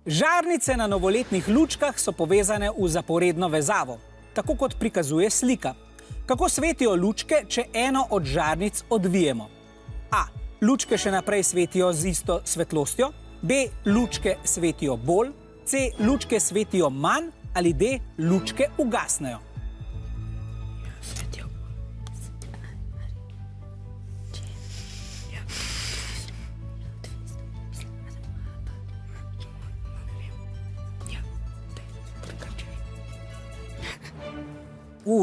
Žarnice na novoletnih lučkah so povezane v zaporedno vezavo, tako kot prikazuje slika. Kako svetijo lučke, če eno od žarnic odvijemo? A. Lučke še naprej svetijo z isto svetlostjo. B. Lučke svetijo bolj. C. Lučke svetijo manj. Ali D. Lučke ugasnejo.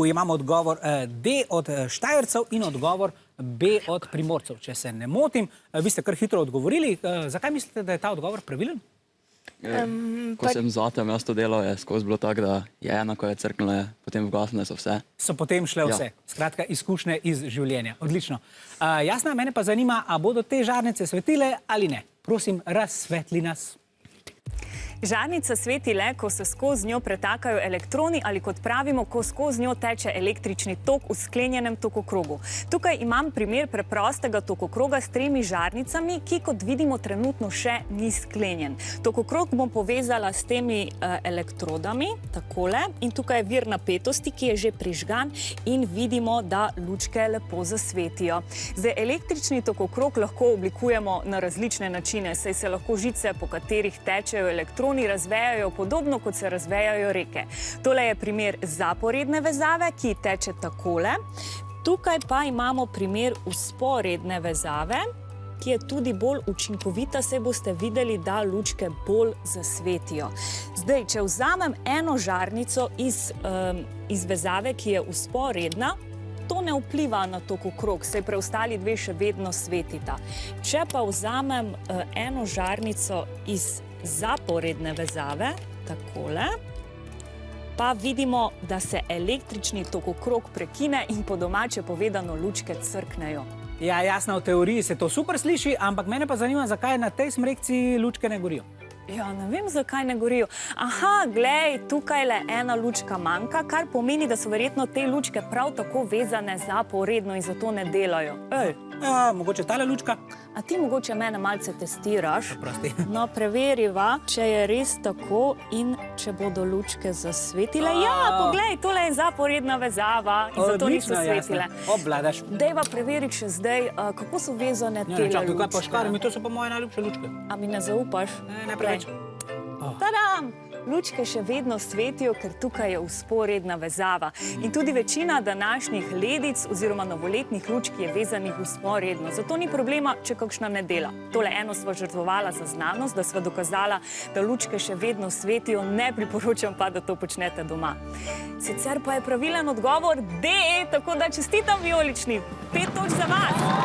Imamo odgovor D od Štajercev in odgovor B od Primorcev, če se ne motim. Vi ste kar hitro odgovorili. Zakaj mislite, da je ta odgovor pravilen? Ko sem zatem jaz to delal, je skozi bilo tako, da je ena, ko je crknila, potem ugasnile so vse. So potem šle vse. Skratka, izkušnje iz življenja. Odlično. Jasna, mene pa zanima, a bodo te žarnice svetile ali ne? Prosim, razsvetli nas. Žarnica sveti le, ko se skozi njo pretakajo elektroni ali, kot pravimo, ko skozi njo teče električni tok v sklenjenem tokokrogu. Tukaj imam primer preprostega tokokroga s 3 žarnicami, ki, kot vidimo, trenutno še ni sklenjen. Tokokrog bom povezala s temi elektrodami, takole, in tukaj je vir napetosti, ki je že prižgan in vidimo, da lučke lepo zasvetijo. Zdaj, električni tokokrog lahko oblikujemo na različne načine, saj se lahko žice, po katerih tečejo elektroni, razvejajo podobno, kot se razvejajo reke. Tole je primer zaporedne vezave, ki teče takole. Tukaj pa imamo primer vzporedne vezave, ki je tudi bolj učinkovita, saj boste videli, da lučke bolj zasvetijo. Zdaj, če vzamem eno žarnico iz vezave, ki je vzporedna, to ne vpliva na tokokrog, saj preostali dve še vedno svetita. Če pa vzamem eno žarnico iz zaporedne vezave, takole, pa vidimo, da se električni tokokrog prekine in po domače povedano lučke crknejo. Ja, jasno, v teoriji se to super sliši, ampak mene pa zanima, zakaj na tej smrekci lučke ne gorijo. Ja, ne vem, zakaj ne gorijo. Aha, glej, tukaj le ena lučka manjka, kar pomeni, da so verjetno te lučke prav tako vezane zaporedno in zato ne delajo. Mogoče tale lučka? A ti mogoče mene malce testiraš? Prosti. No, preveriva, če je res tako in če bodo lučke zasvetile. Ja, poglej, tole je zaporedna vezava in zato niso svetile. Obvladaš. Dejva preveriti še zdaj, kako so vezane te lučke. Čakaj, kaj pa škarami, to so pa moje najljubše lučke. A mi ne zaupaš? Ne preveč. Tadam! Lučke še vedno svetijo, ker tukaj je vzporedna vezava. In tudi večina današnjih ledic oziroma novoletnih lučk je vezanih vzporedno. Zato ni problema, če kakšna ne dela. Tole eno sva žrtvovala za znanost, da sva dokazala, da lučke še vedno svetijo. Ne priporočam pa, da to počnete doma. Sicer pa je pravilen odgovor D, tako da čestitam vijolični. 5 točk za vas!